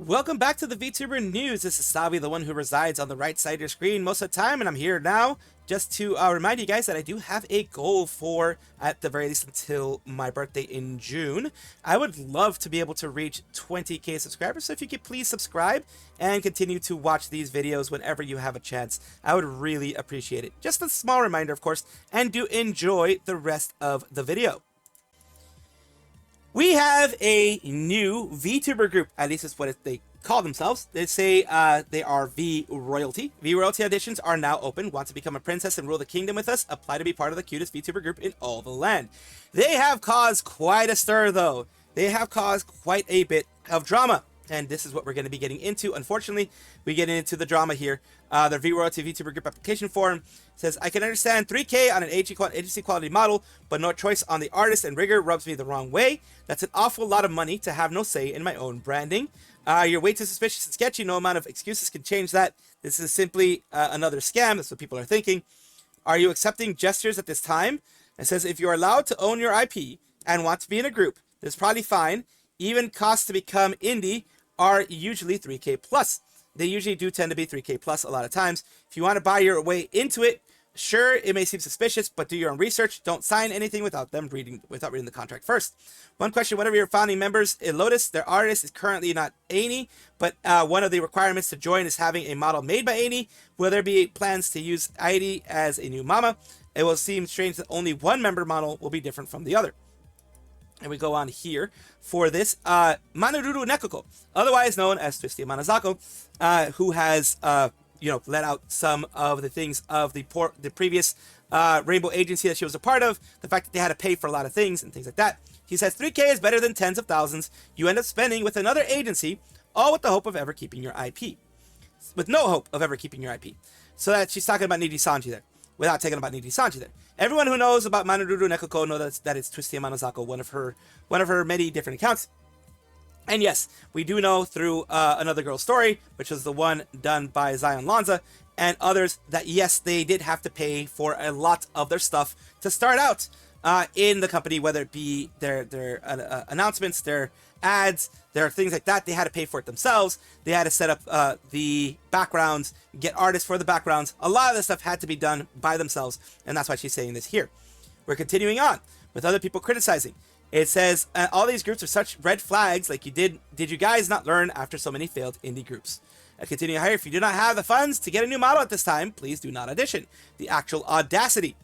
Welcome back to the VTuber News. This is Salvi, the one who resides on the right side of your screen most of the time, and I'm here now just to remind you guys that I do have a goal for, at the very least, until my birthday in June. I would love to be able to reach 20k subscribers, so if you could please subscribe and continue to watch these videos whenever you have a chance, I would really appreciate it. Just a small reminder, of course, and do enjoy the rest of the video. We have a new VTuber group, at least that's what they call themselves. They say they are V Royalty. V Royalty auditions are now open. Want to become a princess and rule the kingdom with us? Apply to be part of the cutest VTuber group in all the land. They have caused quite a stir, though. They have caused quite a bit of drama. And this is what we're going to be getting into. Unfortunately, we get into the drama here. The V Royalty VTuber group application form says, I can understand 3K on an agency quality model, but no choice on the artist and rigor rubs me the wrong way. That's an awful lot of money to have no say in my own branding. You're way too suspicious and sketchy. No amount of excuses can change that. This is simply another scam. That's what people are thinking. Are you accepting gestures at this time? It says, if you're allowed to own your IP and want to be in a group, that's probably fine. Even costs to become indie are usually 3K plus. They usually do tend to be 3K plus a lot of times. If you want to buy your way into it, sure, it may seem suspicious, but do your own research. Don't sign anything without reading the contract first. One question, whatever your founding members in Lotus, their artist is currently not ANI, but one of the requirements to join is having a model made by ANI. Will there be plans to use ID as a new mama? It will seem strange that only one member model will be different from the other. And we go on here for this Manururu Nekoko, otherwise known as Twisty Manazako, who has let out some of the things of the previous Rainbow agency that she was a part of, the fact that they had to pay for a lot of things and things like that. He says 3K is better than tens of thousands you end up spending with another agency, all with the hope of ever keeping your IP. With no hope of ever keeping your IP. So that she's talking about Nijisanji there, without talking about Nijisanji there. Everyone who knows about Manururu Nekoko knows that it's Twisty Manazako, one of her many different accounts. And yes, we do know through Another Girl's Story, which was the one done by Zion Lanza and others, that yes, they did have to pay for a lot of their stuff to start out in the company, whether it be their announcements, their ads, there are things like that. They had to pay for it themselves. They had to set up the backgrounds, get artists for the backgrounds. A lot of this stuff had to be done by themselves, and that's why she's saying this here. We're continuing on with other people criticizing. It says, all these groups are such red flags, like did you guys not learn after so many failed indie groups? Continuing higher, if you do not have the funds to get a new model at this time, please do not audition. The actual audacity.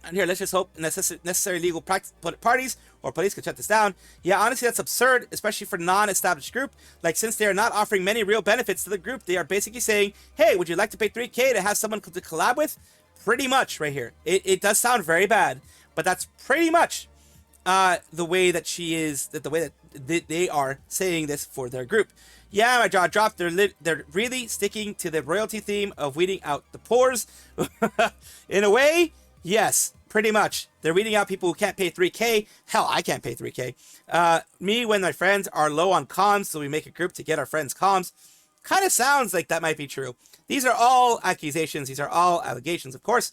And here, let's just hope necessary legal parties or police can shut this down. Yeah, honestly, that's absurd, especially for non-established group. Like, since they are not offering many real benefits to the group, they are basically saying, hey, would you like to pay 3K to have someone to collab with? Pretty much right here. It does sound very bad, but that's pretty much the way that they are saying this for their group. Yeah, my jaw dropped. They're really sticking to the royalty theme of weeding out the pores. In a way, yes, pretty much. They're weeding out people who can't pay 3K. Hell, I can't pay 3K. Me, when my friends are low on comms, so we make a group to get our friends comms. Kind of sounds like that might be true. These are all accusations. These are all allegations, of course.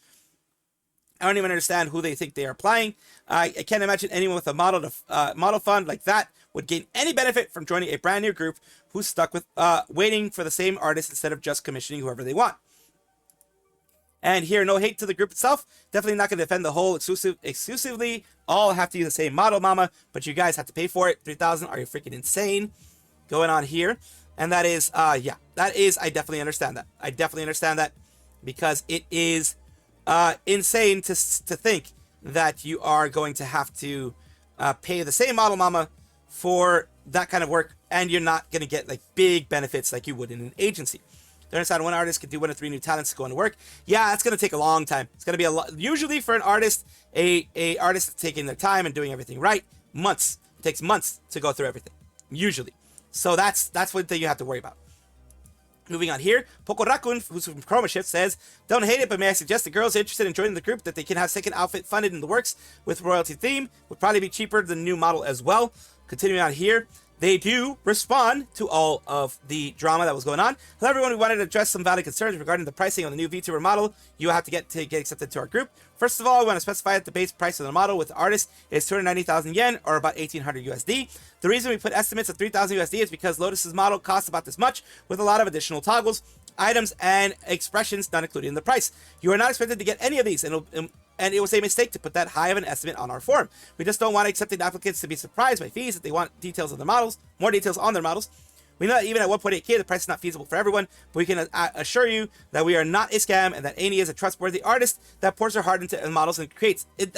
I don't even understand who they think they are applying. I can't imagine anyone with a model fund like that would gain any benefit from joining a brand new group who's stuck with waiting for the same artist instead of just commissioning whoever they want. And here, no hate to the group itself. Definitely not going to defend the whole exclusively. All have to use the same model, mama, but you guys have to pay for it. 3,000, are you freaking insane? Going on here. And that is, yeah, that is, I definitely understand that. I definitely understand that because it is insane to think that you are going to have to pay the same model, mama, for that kind of work, and you're not going to get like big benefits like you would in an agency. They understand one artist could do 1 or 3 new talents to go into work. Yeah, that's going to take a long time. It's going to be a lot. Usually for an artist, a artist taking their time and doing everything right, months. It takes months to go through everything, usually. So that's one thing you have to worry about. Moving on here, Poco Raccoon, who's from Chroma Shift, says, don't hate it, but may I suggest the girls interested in joining the group that they can have second outfit funded in the works with royalty theme. Would probably be cheaper than new model as well. Continuing on here, They do respond to all of the drama that was going on. Hello everyone, we wanted to address some valid concerns regarding the pricing on the new VTuber model you have to get accepted to our group. First of all, we want to specify that the base price of the model with the artist is 290,000 yen, or about 1,800 USD. The reason we put estimates of 3,000 USD is because Lotus's model costs about this much, with a lot of additional toggles, items, and expressions not included in the price. You are not expected to get any of these, and it was a mistake to put that high of an estimate on our form. We just don't want accepting applicants to be surprised by fees if they want details of their models, more details on their models. We know that even at 1.8K, the price is not feasible for everyone, but we can assure you that we are not a scam and that Amy is a trustworthy artist that pours her heart into models and creates it.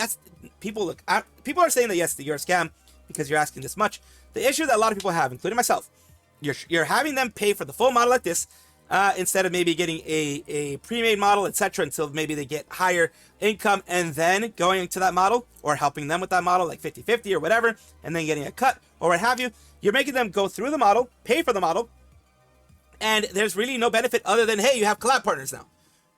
People are saying that yes, that you're a scam because you're asking this much. The issue that a lot of people have, including myself, you're having them pay for the full model like this, instead of maybe getting a pre-made model, etc., until maybe they get higher income and then going into that model or helping them with that model like 50-50 or whatever, and then getting a cut or what have you. You're making them go through the model, pay for the model, and there's really no benefit other than, hey, you have collab partners now.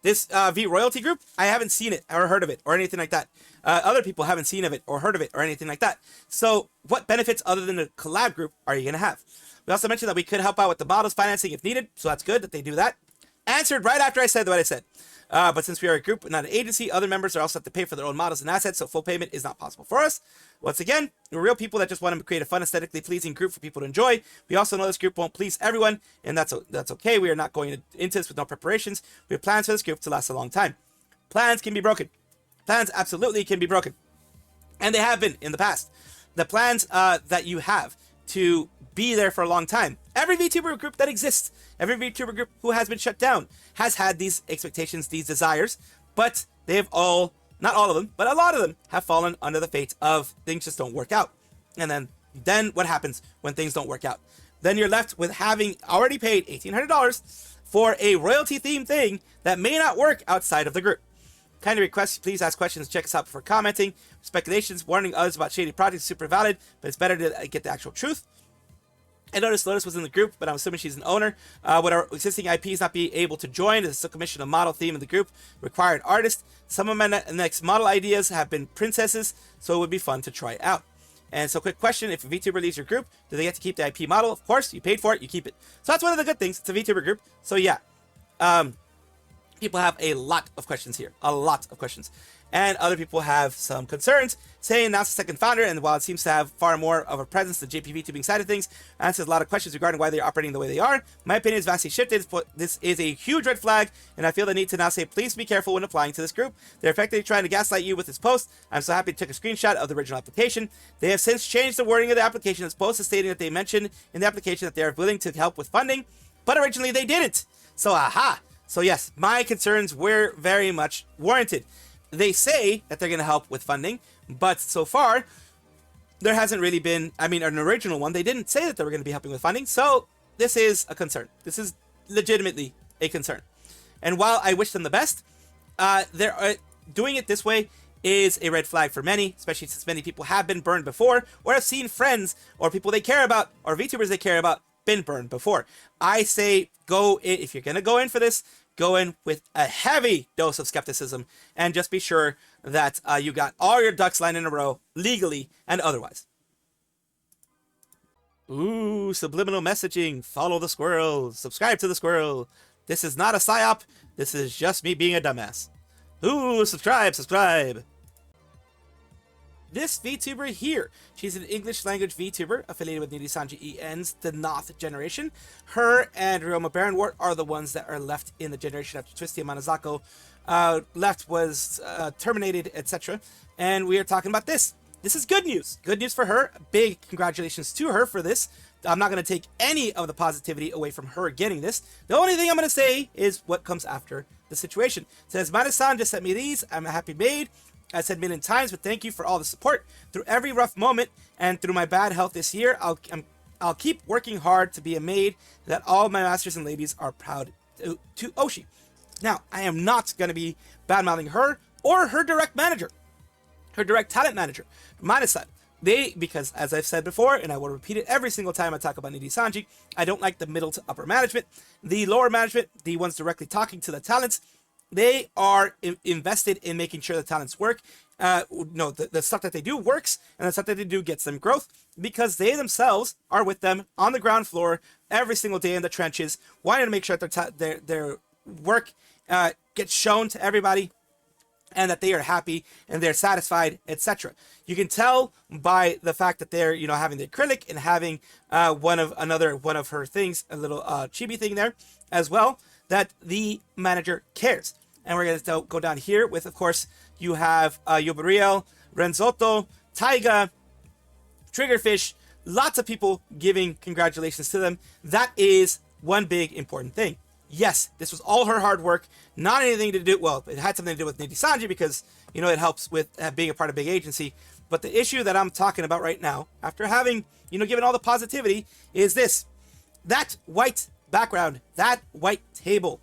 This V royalty group, I haven't seen it or heard of it or anything like that. Other people haven't seen of it or heard of it or anything like that. So what benefits other than a collab group are you going to have? We also mentioned that we could help out with the models financing if needed, so that's good that they do that. Answered right after I said what I said. But since we are a group, not an agency, other members are also have to pay for their own models and assets, so full payment is not possible for us. Once again, we're real people that just want to create a fun, aesthetically pleasing group for people to enjoy. We also know this group won't please everyone, and that's okay. We are not going into this with no preparations. We have plans for this group to last a long time. Plans can be broken. Plans absolutely can be broken. And they have been in the past. The plans that you have to be there for a long time. Every VTuber group that exists, every VTuber group who has been shut down has had these expectations, these desires, but they have all, not all of them, but a lot of them have fallen under the fate of things just don't work out. And then what happens when things don't work out? Then you're left with having already paid $1,800 for a royalty themed thing that may not work outside of the group. Kind of request, please ask questions, check us out before commenting. Speculations, warning others about shady projects is super valid, but it's better to get the actual truth. I noticed Lotus was in the group, but I'm assuming she's an owner. Would our existing IPs not be able to join as a commission of model theme in the group? Required artist. Some of my next model ideas have been princesses, so it would be fun to try out. And so quick question, if a VTuber leaves your group, do they get to keep the IP model? Of course, you paid for it, you keep it. So that's one of the good things. It's a VTuber group. So yeah, people have a lot of questions here. A lot of questions. And other people have some concerns, saying that's the second founder, and while it seems to have far more of a presence than JP VTubing side of things, answers a lot of questions regarding why they're operating the way they are. My opinion is vastly shifted. This is a huge red flag, and I feel the need to now say, please be careful when applying to this group. They're effectively trying to gaslight you with this post. I'm so happy to take a screenshot of the original application. They have since changed the wording of the application. This post is stating that they mentioned in the application that they are willing to help with funding, but originally they didn't. So aha. So yes, my concerns were very much warranted. They say that they're going to help with funding, but so far, there hasn't really been, an original one. They didn't say that they were going to be helping with funding, so this is a concern. This is legitimately a concern. And while I wish them the best, doing it this way is a red flag for many, especially since many people have been burned before, or have seen friends or people they care about, or VTubers they care about, been burned before. I say go in, if you're going to go in for this, go in with a heavy dose of skepticism and just be sure that you got all your ducks lined in a row, legally and otherwise. Ooh, subliminal messaging. Follow the squirrel. Subscribe to the squirrel. This is not a psyop. This is just me being a dumbass. Ooh, subscribe. This VTuber here, she's an English language VTuber affiliated with Nijisanji EN's The Noth generation. Her and Ryoma Baronwort are the ones that are left in the generation after Twisty and Manazako was terminated, etc. And we are talking about this. This is good news. Good news for her. Big congratulations to her for this. I'm not going to take any of the positivity away from her getting this. The only thing I'm going to say is what comes after the situation. It says, Mada-san just sent me these. I'm a happy maid. I said million times, but thank you for all the support through every rough moment and through my bad health this year. I'll keep working hard to be a maid that all my masters and ladies are proud to Oshi. Now, I am not going to be bad-mouthing her or her direct manager, her direct talent manager, Mada-san. Because as I've said before, and I will repeat it every single time I talk about Nijisanji, I don't like the middle to upper management. The lower management, the ones directly talking to the talents, they are invested in making sure the talents work. no, the stuff that they do works, and the stuff that they do gets them growth, because they themselves are with them on the ground floor every single day in the trenches, wanting to make sure that their work gets shown to everybody, and that they are happy and they're satisfied, etc. You can tell by the fact that they're, you know, having the acrylic and having one of her things, a little chibi thing there as well, that the manager cares. And we're going to go down here with, of course, you have Yobariel, Renzotto, Taiga, Triggerfish, lots of people giving congratulations to them. That is one big important thing. Yes, this was all her hard work, not anything to do, well, it had something to do with Nijisanji because, you know, it helps with being a part of big agency. But the issue that I'm talking about right now, after having, you know, given all the positivity, is this. That white background, that white table,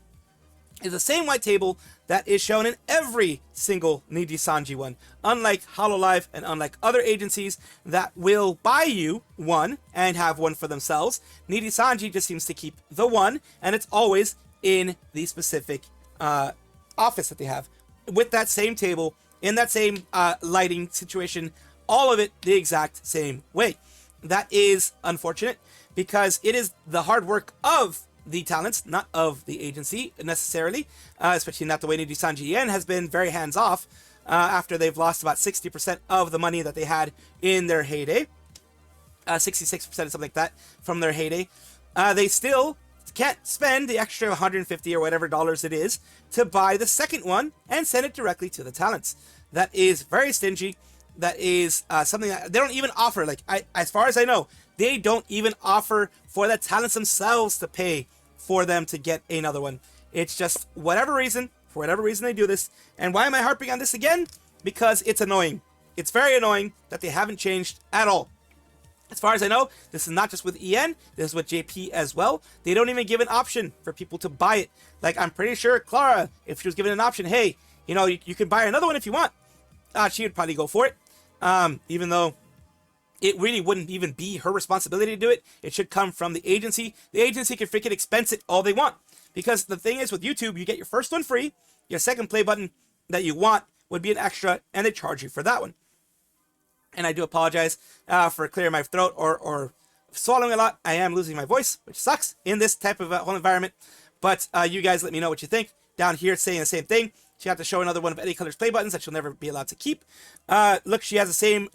is the same white table that is shown in every single Nijisanji one. Unlike Hololive and unlike other agencies that will buy you one and have one for themselves, Nijisanji just seems to keep the one, and it's always in the specific office that they have, with that same table, in that same lighting situation, all of it the exact same way. That is unfortunate, because it is the hard work of the talents, not of the agency necessarily, especially not the way Nijisanji has been very hands-off after they've lost about 60% of the money that they had in their heyday, 66% or something like that from their heyday. They still can't spend the extra 150 or whatever dollars it is to buy the second one and send it directly to the talents. That is very stingy. That is something that they don't even offer. Like, as far as I know, they don't even offer for the talents themselves to pay for them to get another one. It's just for whatever reason they do this. And why am I harping on this again? Because it's annoying. It's very annoying that they haven't changed at all. As far as I know, this is not just with EN, this is with JP as well. They don't even give an option for people to buy it. Like, I'm pretty sure Clara, if she was given an option, hey, you know, you can buy another one if you want, she would probably go for it. Even though it really wouldn't even be her responsibility to do it. It should come from the agency. The agency can freaking expense it all they want. Because the thing is, with YouTube, you get your first one free. Your second play button that you want would be an extra, and they charge you for that one. And I do apologize for clearing my throat or swallowing a lot. I am losing my voice, which sucks in this type of whole environment. But you guys let me know what you think. Down here, it's saying the same thing. She had to show another one of Eddie Color's play buttons that she'll never be allowed to keep. Look, she has the same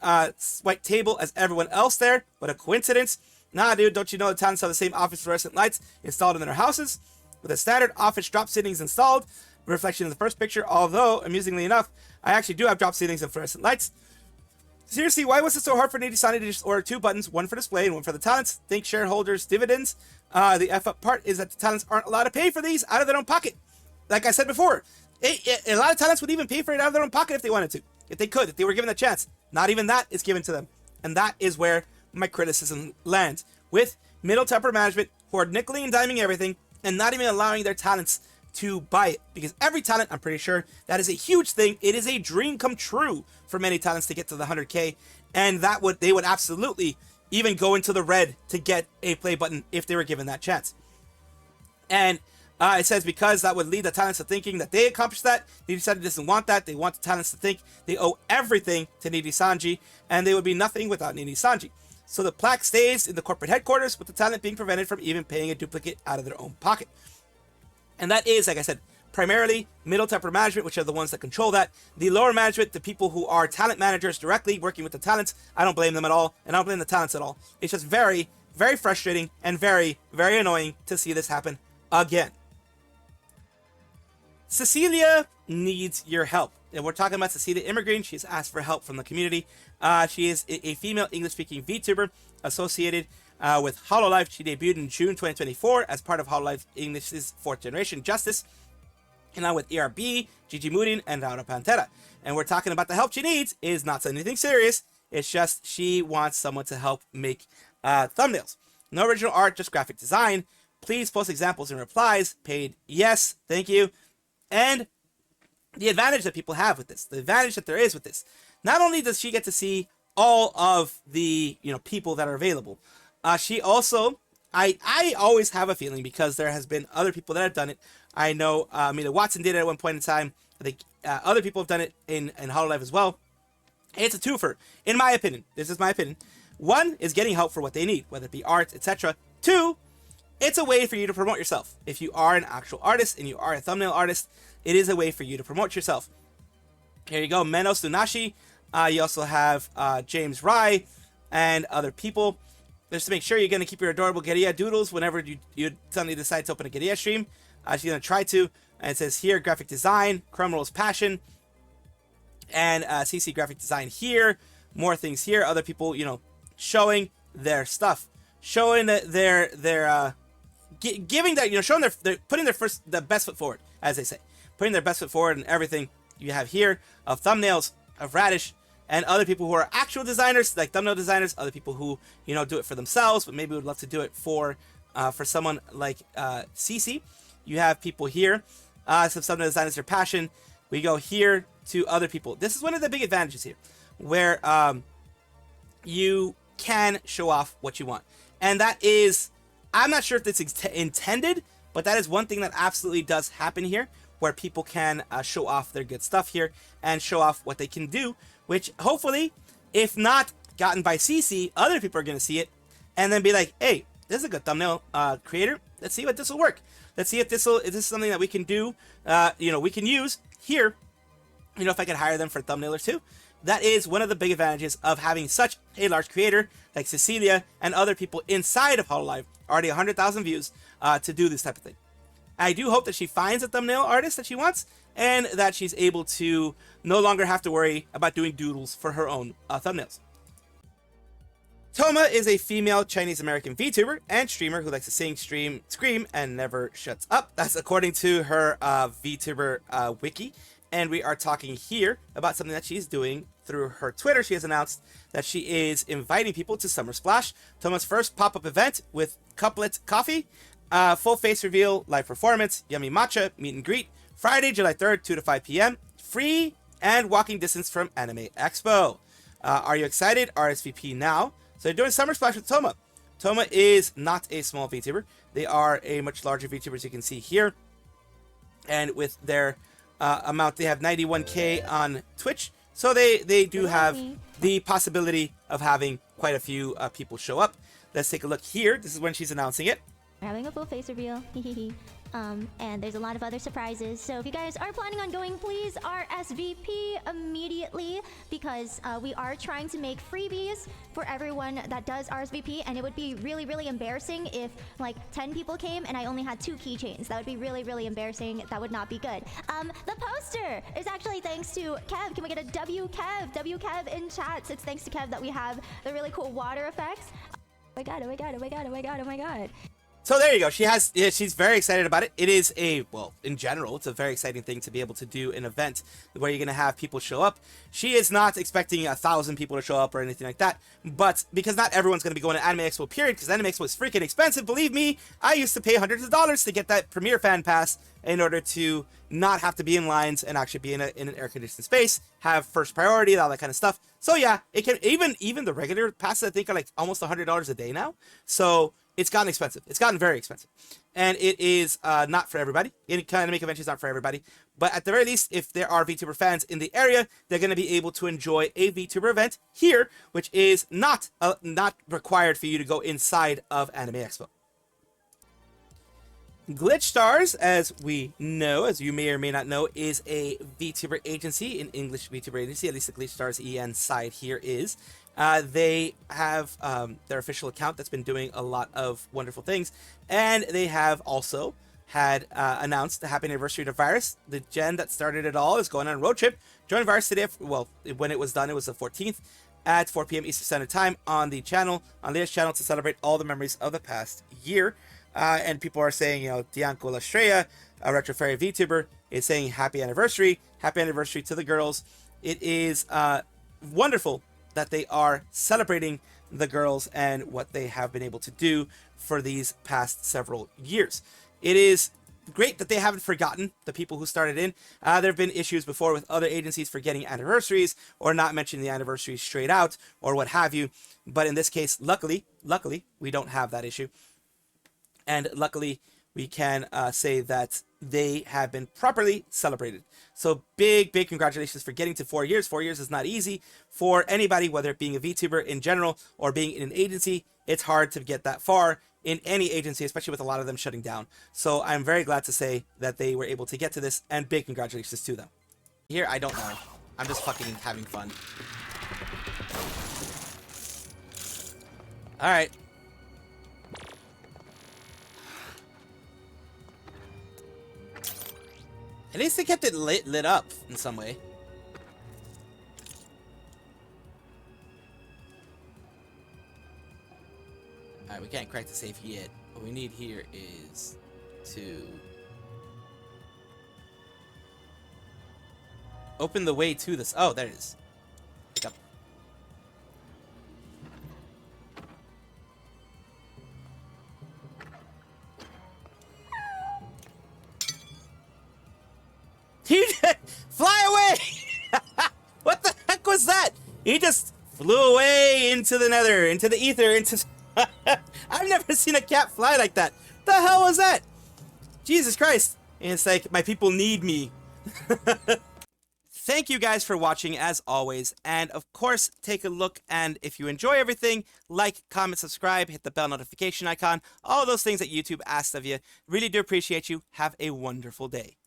white table as everyone else there. What a coincidence. Nah, dude, don't you know the talents have the same office fluorescent lights installed in their houses? With a standard office drop ceilings installed, reflection in the first picture, although, amusingly enough, I actually do have drop ceilings and fluorescent lights. Seriously, why was it so hard for Nijisanji to just order two buttons, one for display and one for the talents? Think shareholders' dividends. The F-up part is that the talents aren't allowed to pay for these out of their own pocket. Like I said before, a lot of talents would even pay for it out of their own pocket if they wanted to. If they could, if they were given a chance. Not even that is given to them. And that is where my criticism lands. With middle temper management who are nickeling and diming everything and not even allowing their talents to buy it. Because every talent, I'm pretty sure, that is a huge thing. It is a dream come true for many talents to get to the 100K. And they would absolutely even go into the red to get a play button if they were given that chance. And it says because that would lead the talents to thinking that they accomplished that. Nijisanji doesn't want that. They want the talents to think they owe everything to Nijisanji, and they would be nothing without Nijisanji. So the plaque stays in the corporate headquarters, with the talent being prevented from even paying a duplicate out of their own pocket. And that is, like I said, primarily middle temper management, which are the ones that control that. The lower management, the people who are talent managers directly working with the talents, I don't blame them at all, and I don't blame the talents at all. It's just very, very frustrating and very, very annoying to see this happen again. Cecilia needs your help. And we're talking about Cecilia Immergreen. She's asked for help from the community. She is a female English-speaking VTuber associated with Hololive. She debuted in June 2024 as part of Hololive English's 4th Generation Justice. And now with ERB, Gigi Moodin, and Laura Pantera. And we're talking about the help she needs is not anything serious. It's just she wants someone to help make thumbnails. No original art, just graphic design. Please post examples and replies. Paid yes, thank you. And the advantage that people have with this, the advantage that there is with this, not only does she get to see all of the people that are available, she also, I always have a feeling, because there has been other people that have done it. I know Mila Watson did it at one point in time. I think other people have done it in Hololive as well. It's a twofer, in my opinion. This is my opinion. One is getting help for what they need, whether it be art, etc. Two, it's a way for you to promote yourself. If you are an actual artist and you are a thumbnail artist, it is a way for you to promote yourself. Here you go, Menos Lunashi. You also have James Rye and other people. Just to make sure you're going to keep your adorable Guerrilla doodles whenever you suddenly decide to open a Guerrilla stream. She's going to try to. And it says here, graphic design, Crumroll's passion, and CC graphic design here. More things here. Other people, you know, showing their stuff, showing that they're giving that, you know, showing they're putting the best foot forward, as they say, putting their best foot forward and everything you have here of thumbnails of Radish and other people who are actual designers, like thumbnail designers, other people who, you know, do it for themselves, but maybe would love to do it for someone like CC. You have people here, some thumbnail designers, their passion. We go here to other people. This is one of the big advantages here, where you can show off what you want. And that is, I'm not sure if it's intended, but that is one thing that absolutely does happen here, where people can show off their good stuff here and show off what they can do, which hopefully, if not gotten by CC, other people are going to see it and then be like, hey, this is a good thumbnail creator. Let's see what this will work. Let's see if this is something that we can do, you know, we can use here. You know, if I could hire them for thumbnailers too. That is one of the big advantages of having such a large creator like Cecilia and other people inside of Hololive, already 100,000 views, to do this type of thing. I do hope that she finds a thumbnail artist that she wants and that she's able to no longer have to worry about doing doodles for her own thumbnails. Toma is a female Chinese-American VTuber and streamer who likes to sing, stream, scream, and never shuts up. That's according to her VTuber wiki. And we are talking here about something that she's doing through her Twitter. She has announced that she is inviting people to Summer Splash, Toma's first pop-up event with Couplet Coffee, full face reveal, live performance, yummy matcha, meet and greet, Friday, July 3rd, 2 to 5 p.m., free, and walking distance from Anime Expo. Are you excited? RSVP now. So they're doing Summer Splash with Toma. Toma is not a small VTuber. They are a much larger VTuber, as you can see here. And with their amount, they have 91K on Twitch. So they do have the possibility of having quite a few people show up. Let's take a look here. This is when she's announcing it. We're having a full face reveal. And there's a lot of other surprises. So if you guys are planning on going, please RSVP immediately, because we are trying to make freebies for everyone that does RSVP, and it would be really, really embarrassing if like 10 people came and I only had 2 keychains. That would be really, really embarrassing. That would not be good. The poster is actually thanks to Kev. Can we get a WKev? WKev in chats. It's thanks to Kev that we have the really cool water effects. Oh my god, oh my god, oh my god, oh my god, oh my god. So there you go. She's very excited about it. It is well, in general, it's a very exciting thing to be able to do an event where you're going to have people show up. She is not expecting 1,000 people to show up or anything like that, but because not everyone's going to be going to Anime Expo, period, because Anime Expo is freaking expensive. Believe me, I used to pay hundreds of dollars to get that Premier Fan Pass in order to not have to be in lines and actually be in an air-conditioned space, have first priority, all that kind of stuff. So yeah, it can even the regular passes, I think, are like almost $100 a day now. So it's gotten expensive. It's gotten very expensive. And it is not for everybody. It kind of make conventions not for everybody. But at the very least, if there are VTuber fans in the area, they're going to be able to enjoy a VTuber event here, which is not required for you to go inside of Anime Expo. Glitchstars, as we know, as you may or may not know, is a VTuber agency, an English VTuber agency. At least the Glitchstars EN side here is. They have their official account that's been doing a lot of wonderful things, and they have also had announced the happy anniversary to Virus. The gen that started it all is going on a road trip. Join Virus today. Well, when it was done, it was the 14th at 4 p.m. Eastern Standard Time on the channel, on Lidia's channel, to celebrate all the memories of the past year. And people are saying, you know, Dianco Lastrea, a Retro Fairy VTuber, is saying happy anniversary to the girls. It is wonderful that they are celebrating the girls and what they have been able to do for these past several years. It is great that they haven't forgotten the people who started in. There have been issues before with other agencies forgetting anniversaries or not mentioning the anniversary straight out or what have you. But in this case, luckily, we don't have that issue. And luckily, we can say that they have been properly celebrated. So big congratulations for getting to 4 years. 4 years is not easy for anybody, whether it being a VTuber in general or being in an agency. It's hard to get that far in any agency, especially with a lot of them shutting down. So I'm very glad to say that they were able to get to this, and big congratulations to them. Here, I don't know. I'm just fucking having fun. All right. At least they kept it lit up in some way. Alright, we can't crack the safe yet. What we need here is to open the way to this. Oh, there it is. Pick up. He fly away! What the heck was that? He just flew away into the nether, into the ether, into... I've never seen a cat fly like that. The hell was that? Jesus Christ. And it's like, my people need me. Thank you guys for watching, as always. And of course, take a look, and if you enjoy everything, like, comment, subscribe, hit the bell notification icon, all those things that YouTube asked of you. Really do appreciate you. Have a wonderful day.